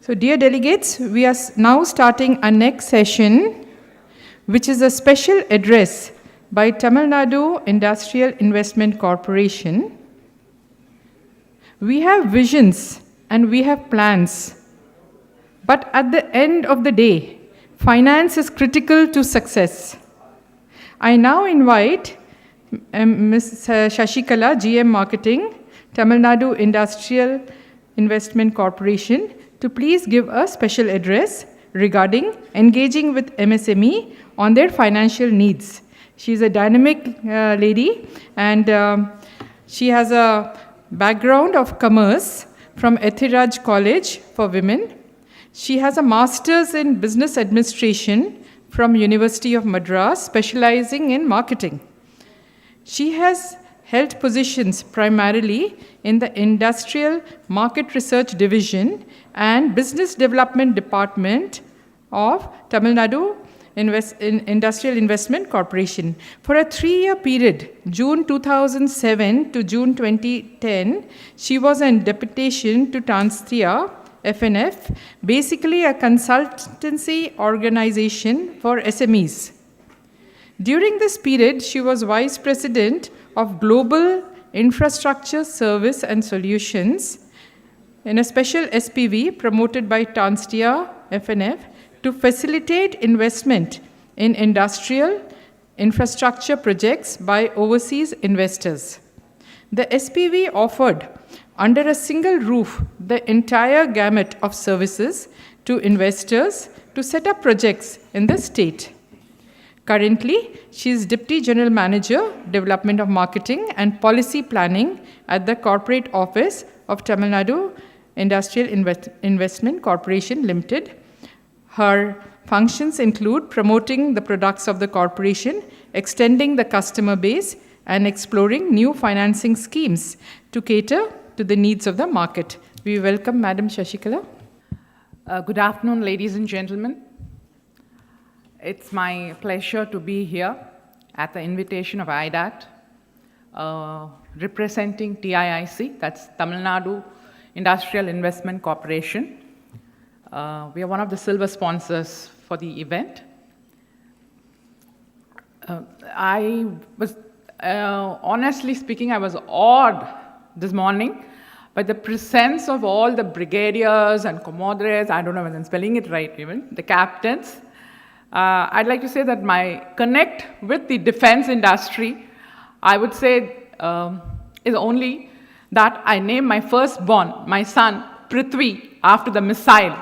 So dear delegates, we are now starting our next session, which is a special address by Tamil Nadu Industrial Investment Corporation. We have visions and we have plans, but at the end of the day, finance is critical to success. I now invite Ms. Shashikala, GM Marketing, Tamil Nadu Industrial Investment Corporation, to please give a special address regarding engaging with MSME on their financial needs. She's a dynamic lady, and she has a background of commerce from Ethiraj College for Women. She has a master's in business administration from University of Madras, specializing in marketing. She has held positions primarily in the Industrial Market Research Division and Business Development Department of Tamil Nadu Industrial Investment Corporation. For a 3-year period, June 2007 to June 2010, she was in deputation to Tanstia FNF, basically a consultancy organization for SMEs. During this period, she was Vice President of Global Infrastructure Service and Solutions in a special SPV promoted by Tanstia FNF to facilitate investment in industrial infrastructure projects by overseas investors. The SPV offered under a single roof the entire gamut of services to investors to set up projects in the state. Currently, she is Deputy General Manager, Development of Marketing and Policy Planning at the Corporate Office of Tamil Nadu Industrial Investment Corporation Limited. Her functions include promoting the products of the corporation, extending the customer base, and exploring new financing schemes to cater to the needs of the market. We welcome Madam Shashikala. Good afternoon, ladies and gentlemen. It's my pleasure to be here at the invitation of AIDAT, representing TIIC, that's Tamil Nadu Industrial Investment Corporation. We are one of the silver sponsors for the event. Honestly speaking, I was awed this morning by the presence of all the brigadiers and commodores, I don't know if I'm spelling it right even, the captains. I'd like to say that my connect with the defense industry, I would say, is only that I named my firstborn, my son, Prithvi, after the missile.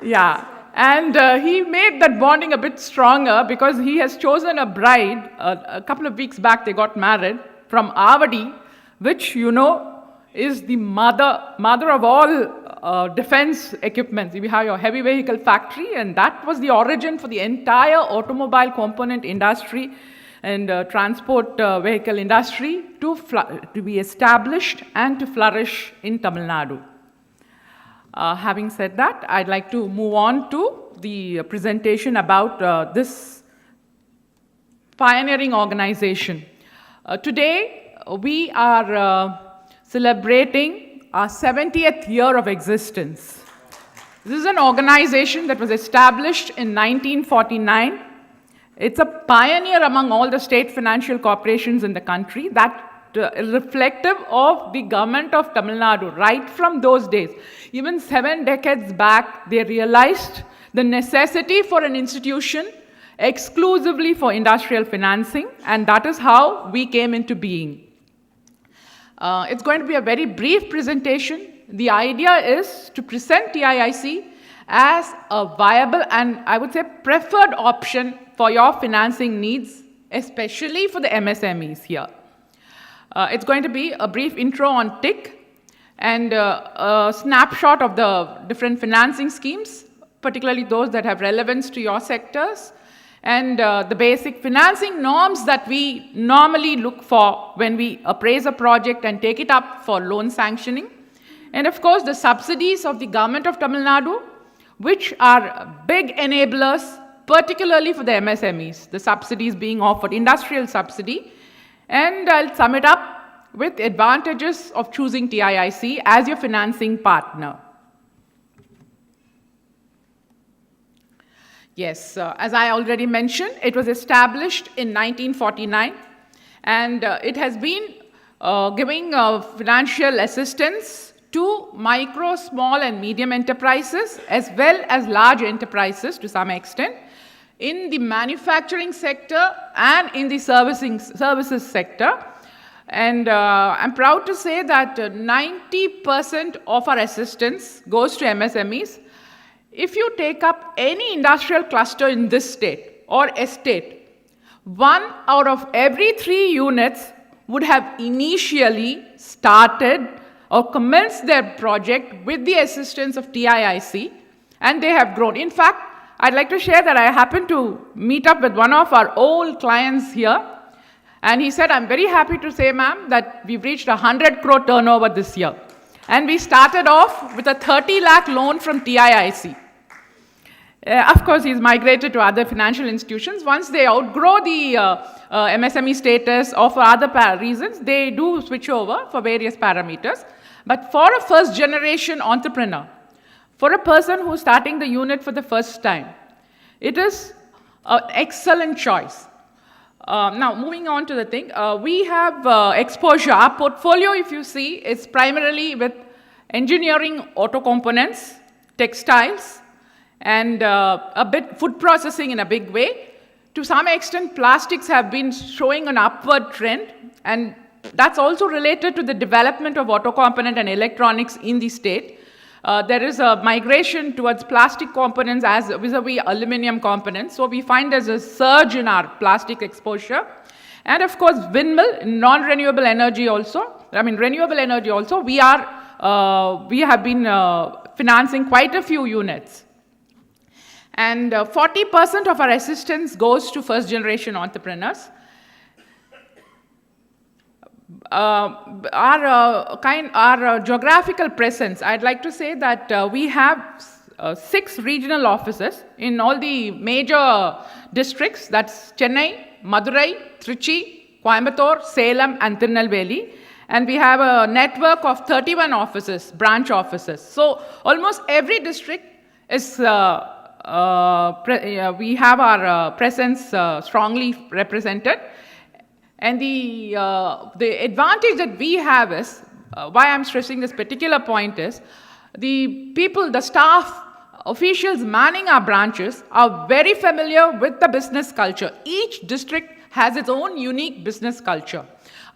Yeah, and he made that bonding a bit stronger because he has chosen a bride. A couple of weeks back, they got married from Avadi, which, you know, is the mother of all defense equipment. We have your heavy vehicle factory, and that was the origin for the entire automobile component industry and transport vehicle industry to be established and to flourish in Tamil Nadu. Having said that, I'd like to move on to the presentation about this pioneering organization. Today, we are celebrating our 70th year of existence. This is an organization that was established in 1949. It's a pioneer among all the state financial corporations in the country that is reflective of the government of Tamil Nadu right from those days. Even 7 decades back, they realized the necessity for an institution exclusively for industrial financing, and that is how we came into being. It's going to be a very brief presentation. The idea is to present TIIC as a viable and, I would say, preferred option for your financing needs, especially for the MSMEs here. It's going to be a brief intro on TIIC and a snapshot of the different financing schemes, particularly those that have relevance to your sectors, and the basic financing norms that we normally look for when we appraise a project and take it up for loan sanctioning. And of course, the subsidies of the government of Tamil Nadu, which are big enablers, particularly for the MSMEs, the subsidies being offered, industrial subsidy. And I'll sum it up. with advantages of choosing TIIC as your financing partner. Yes, as I already mentioned, it was established in 1949, and it has been giving financial assistance to micro, small, and medium enterprises, as well as large enterprises to some extent, in the manufacturing sector and in the services sector. And I'm proud to say that 90% of our assistance goes to MSMEs. If you take up any industrial cluster in this state or estate, 1 out of every 3 units would have initially started or commenced their project with the assistance of TIIC, and they have grown. In fact, I'd like to share that I happened to meet up with one of our old clients here, and he said, I'm very happy to say, ma'am, that we've reached 100 crore turnover this year. And we started off with a 30 lakh loan from TIIC. Of course, he's migrated to other financial institutions. Once they outgrow the MSME status or for other reasons, they do switch over for various parameters. But for a first-generation entrepreneur, for a person who's starting the unit for the first time, it is an excellent choice. Now, moving on to the thing, we have exposure. Our portfolio, if you see, is primarily with engineering, auto components, textiles, and a bit food processing in a big way. To some extent, plastics have been showing an upward trend, and that's also related to the development of auto component and electronics in the state. There is a migration towards plastic components as vis-a-vis aluminum components. So we find there's a surge in our plastic exposure. And of course, windmill, non-renewable energy also. Renewable energy also. We have been financing quite a few units. And 40% of our assistance goes to first-generation entrepreneurs. Our geographical presence, I'd like to say that we have 6 regional offices in all the major districts. That's Chennai, Madurai, Trichy, Coimbatore, Salem, and Tirunelveli. And we have a network of 31 offices, branch offices. So almost every district is, we have our presence strongly represented. And the advantage that we have is, why I'm stressing this particular point is, the people, the staff, officials manning our branches are very familiar with the business culture. Each district has its own unique business culture.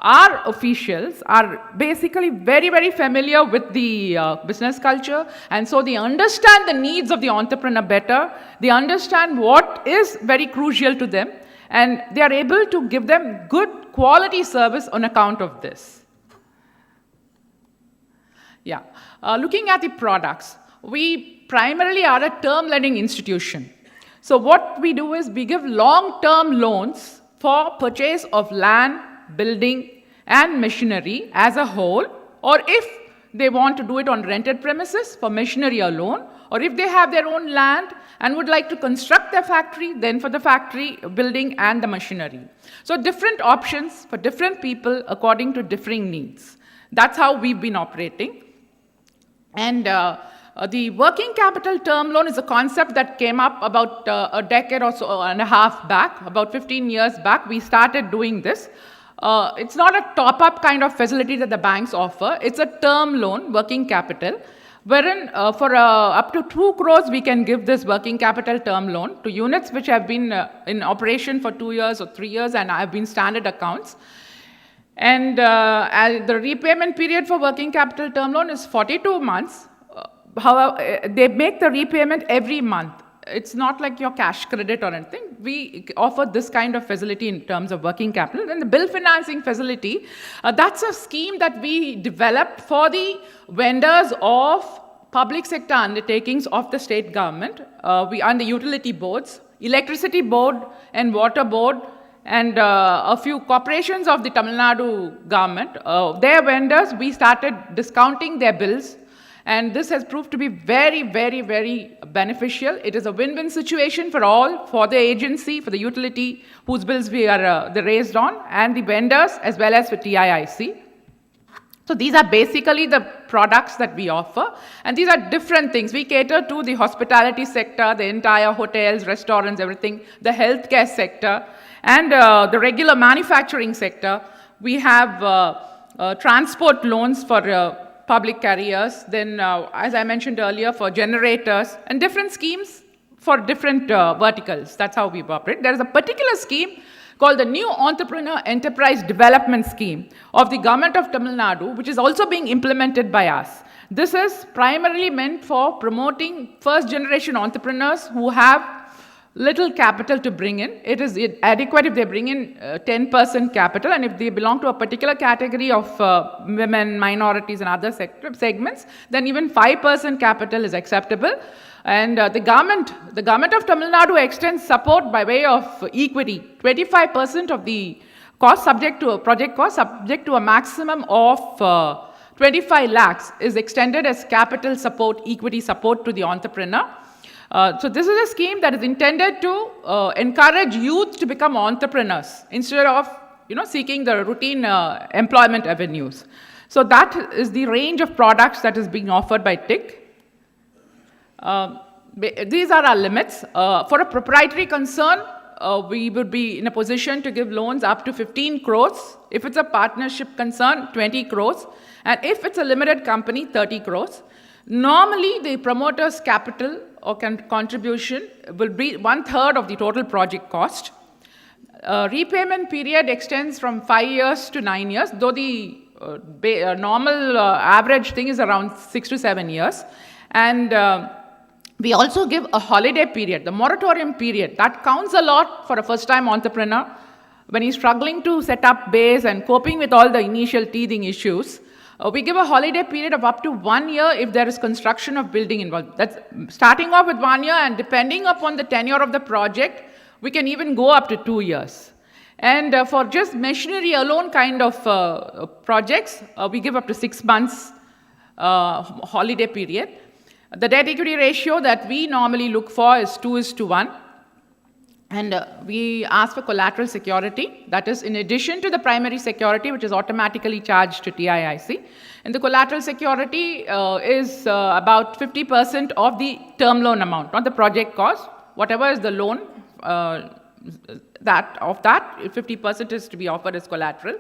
Our officials are basically very, very familiar with the business culture, and so they understand the needs of the entrepreneur better. They understand what is very crucial to them, and they are able to give them good quality service on account of this. Yeah, looking at the products, we primarily are a term lending institution. So what we do is we give long-term loans for purchase of land, building, and machinery as a whole, or if they want to do it on rented premises for machinery alone, or if they have their own land and would like to construct their factory, then for the factory, building, and the machinery. So different options for different people according to differing needs. That's how we've been operating. And the working capital term loan is a concept that came up about a decade or so and a half back, about 15 years back. We started doing this. It's not a top-up kind of facility that the banks offer. It's a term loan, working capital, wherein for up to 2 crores we can give this working capital term loan to units which have been in operation for 2 years or 3 years and have been standard accounts. And the repayment period for working capital term loan is 42 months. However, they make the repayment every month. It's not like your cash credit or anything. We offer this kind of facility in terms of working capital. And the bill financing facility, that's a scheme that we developed for the vendors of public sector undertakings of the state government. We are the utility boards, electricity board and water board, and a few corporations of the Tamil Nadu government. Their vendors, we started discounting their bills. And this has proved to be very, very, very beneficial. It is a win-win situation for all, for the agency, for the utility whose bills we are raised on, and the vendors as well as for TIIC. So these are basically the products that we offer, and these are different things. We cater to the hospitality sector, the entire hotels, restaurants, everything, the healthcare sector, and the regular manufacturing sector. We have transport loans for public carriers, then as I mentioned earlier, for generators, and different schemes for different verticals. That's how we operate. There is a particular scheme called the New Entrepreneur Enterprise Development Scheme of the Government of Tamil Nadu, which is also being implemented by us. This is primarily meant for promoting first-generation entrepreneurs who have little capital to bring in. It is adequate if they bring in 10% capital, and if they belong to a particular category of women, minorities, and other segments, then even 5% capital is acceptable. And the government of Tamil Nadu extends support by way of equity. 25% of the cost subject to a project cost, subject to a maximum of 25 lakhs, is extended as capital support, equity support to the entrepreneur. So this is a scheme that is intended to encourage youth to become entrepreneurs instead of seeking the routine employment avenues. So that is the range of products that is being offered by TIIC. These are our limits. For a proprietary concern, we would be in a position to give loans up to 15 crores. If it's a partnership concern, 20 crores. And if it's a limited company, 30 crores. Normally, the promoter's capital or contribution will be 1/3 of the total project cost. Repayment period extends from 5 years to 9 years, though the normal average thing is around 6 to 7 years. And we also give a holiday period, the moratorium period. That counts a lot for a first-time entrepreneur when he's struggling to set up base and coping with all the initial teething issues. We give a holiday period of up to 1 year if there is construction of building involved. That's starting off with 1 year, and depending upon the tenure of the project, we can even go up to 2 years. And for just machinery alone kind of projects, we give up to 6 months holiday period. The debt equity ratio that we normally look for is 2:1. And we ask for collateral security. That is in addition to the primary security, which is automatically charged to TIIC. And the collateral security is about 50% of the term loan amount, not the project cost. Whatever is the loan, that 50% is to be offered as collateral.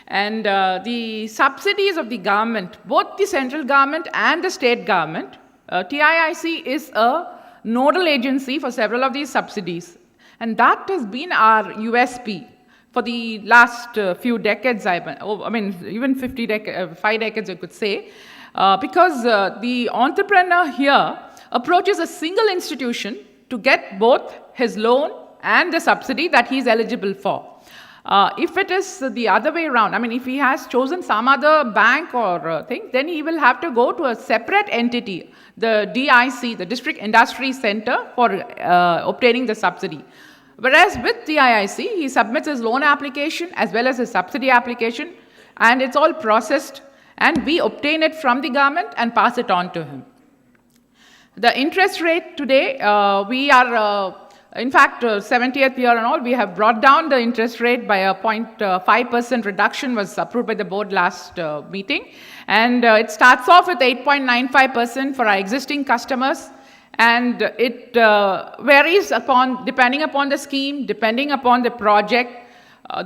And the subsidies of the government, both the central government and the state government, TIIC is a nodal agency for several of these subsidies. And that has been our USP for the last few decades, even 5 decades, I could say, because the entrepreneur here approaches a single institution to get both his loan and the subsidy that he's eligible for. If it is the other way around, if he has chosen some other bank or thing, then he will have to go to a separate entity, the DIC, the District Industry Center, for obtaining the subsidy. Whereas with TIIC, he submits his loan application as well as his subsidy application, and it's all processed, and we obtain it from the government and pass it on to him. The interest rate today, we are, in fact, 70th year and all, we have brought down the interest rate by a 0.5% reduction was approved by the board last meeting. And it starts off with 8.95% for our existing customers. And it varies depending upon the scheme, depending upon the project,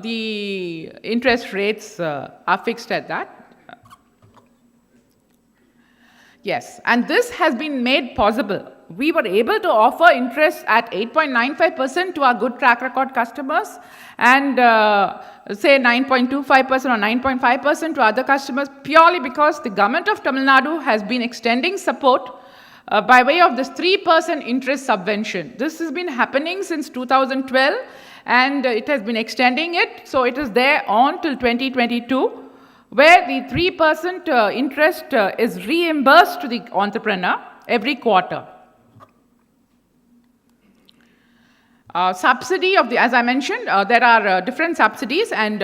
the interest rates are fixed at that. Yes, and this has been made possible. We were able to offer interest at 8.95% to our good track record customers, and say 9.25% or 9.5% to other customers, purely because the government of Tamil Nadu has been extending support by way of this 3% interest subvention. This has been happening since 2012, and it has been extending it, so it is there on till 2022, where the 3% interest is reimbursed to the entrepreneur every quarter. Subsidy of the, as I mentioned, there are different subsidies, and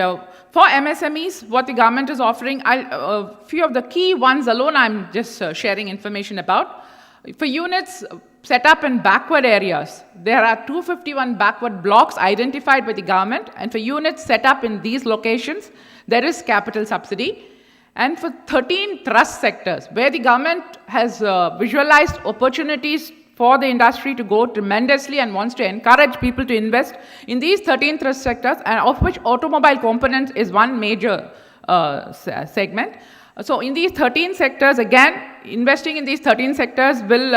for MSMEs, what the government is offering, a few of the key ones alone I'm just sharing information about. For units set up in backward areas, there are 251 backward blocks identified by the government, and for units set up in these locations, there is capital subsidy. and for 13 thrust sectors, where the government has visualized opportunities for the industry to go tremendously and wants to encourage people to invest in these 13 thrust sectors, and of which automobile components is one major segment. So in these 13 sectors, again, investing in these 13 sectors will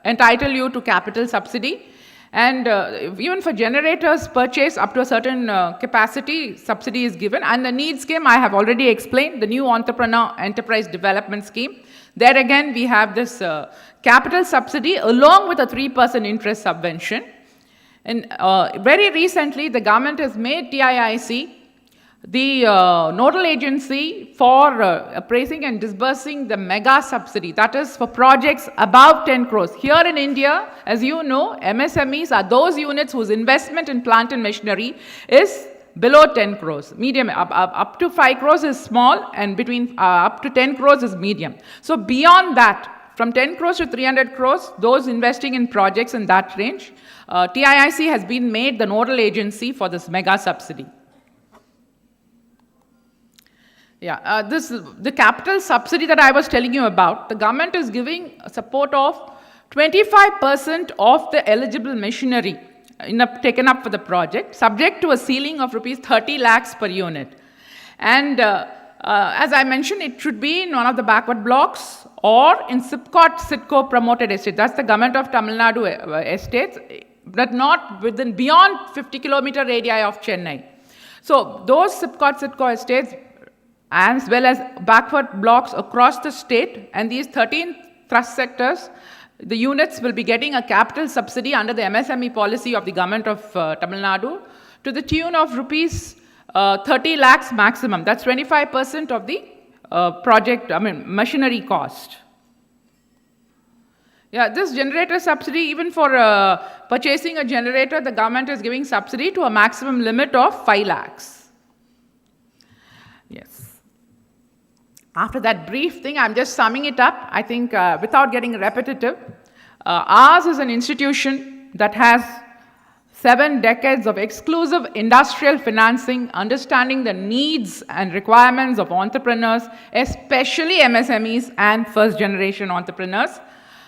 entitle you to capital subsidy. And even for generators purchase up to a certain capacity, subsidy is given. And the NEED scheme, I have already explained, the new entrepreneur enterprise development scheme. There again, we have this capital subsidy along with a 3% interest subvention. And very recently, the government has made TIIC the nodal agency for appraising and disbursing the mega subsidy, that is for projects above 10 crores. Here in India, as you know, MSMEs are those units whose investment in plant and machinery is below 10 crores. Medium, up to 5 crores is small, and between up to 10 crores is medium. So beyond that, from 10 crores to 300 crores, those investing in projects in that range, TIIC has been made the nodal agency for this mega subsidy. Yeah, the capital subsidy that I was telling you about, the government is giving support of 25% of the eligible machinery taken up for the project, subject to a ceiling of rupees 30 lakhs per unit. And as I mentioned, it should be in one of the backward blocks or in SIPCO promoted estates. That's the government of Tamil Nadu estates, but not beyond 50-kilometer radii of Chennai. So those SIPCO estates, as well as backward blocks across the state, and these 13 thrust sectors, the units will be getting a capital subsidy under the MSME policy of the government of Tamil Nadu to the tune of rupees 30 lakhs maximum. That's 25% of the machinery cost. Yeah, this generator subsidy, even for purchasing a generator, the government is giving subsidy to a maximum limit of 5 lakhs. Yes. After that brief thing, I'm just summing it up, I think, without getting repetitive. Ours is an institution that has 7 decades of exclusive industrial financing, understanding the needs and requirements of entrepreneurs, especially MSMEs and first-generation entrepreneurs.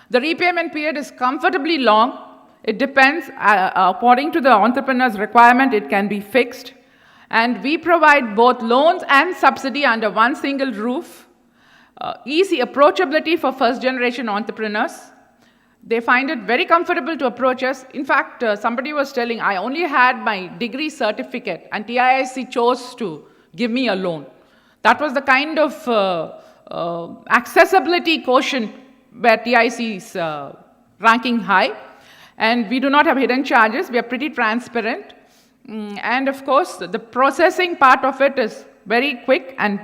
The repayment period is comfortably long. It depends, according to the entrepreneur's requirement, it can be fixed. And we provide both loans and subsidy under one single roof. Easy approachability for first-generation entrepreneurs. They find it very comfortable to approach us. In fact, somebody was telling, I only had my degree certificate, and TIIC chose to give me a loan. That was the kind of accessibility quotient where TIIC is ranking high. And we do not have hidden charges. We are pretty transparent. And of course, the processing part of it is very quick, and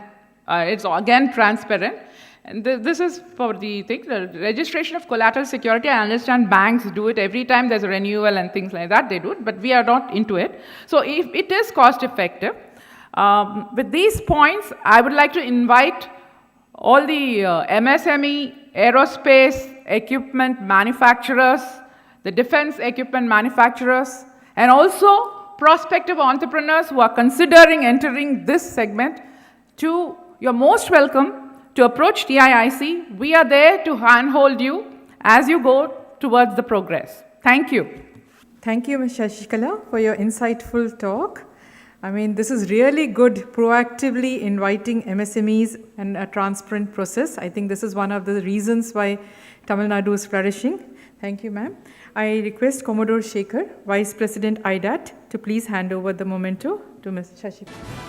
it's again transparent. And this is for the thing, the registration of collateral security. I understand banks do it every time there's a renewal and things like that, they do it, but we are not into it. So if it is cost effective. With these points, I would like to invite all the MSME, aerospace equipment manufacturers, the defense equipment manufacturers, and also prospective entrepreneurs who are considering entering this segment, you're most welcome to approach TIIC. We are there to handhold you as you go towards the progress. Thank you. Thank you, Ms. Shashikala, for your insightful talk. I mean, this is really good, proactively inviting MSMEs and a transparent process. I think this is one of the reasons why Tamil Nadu is flourishing. Thank you, ma'am. I request Commodore Shekhar, Vice President AIDAT, to please hand over the memento to Ms. Shashikala.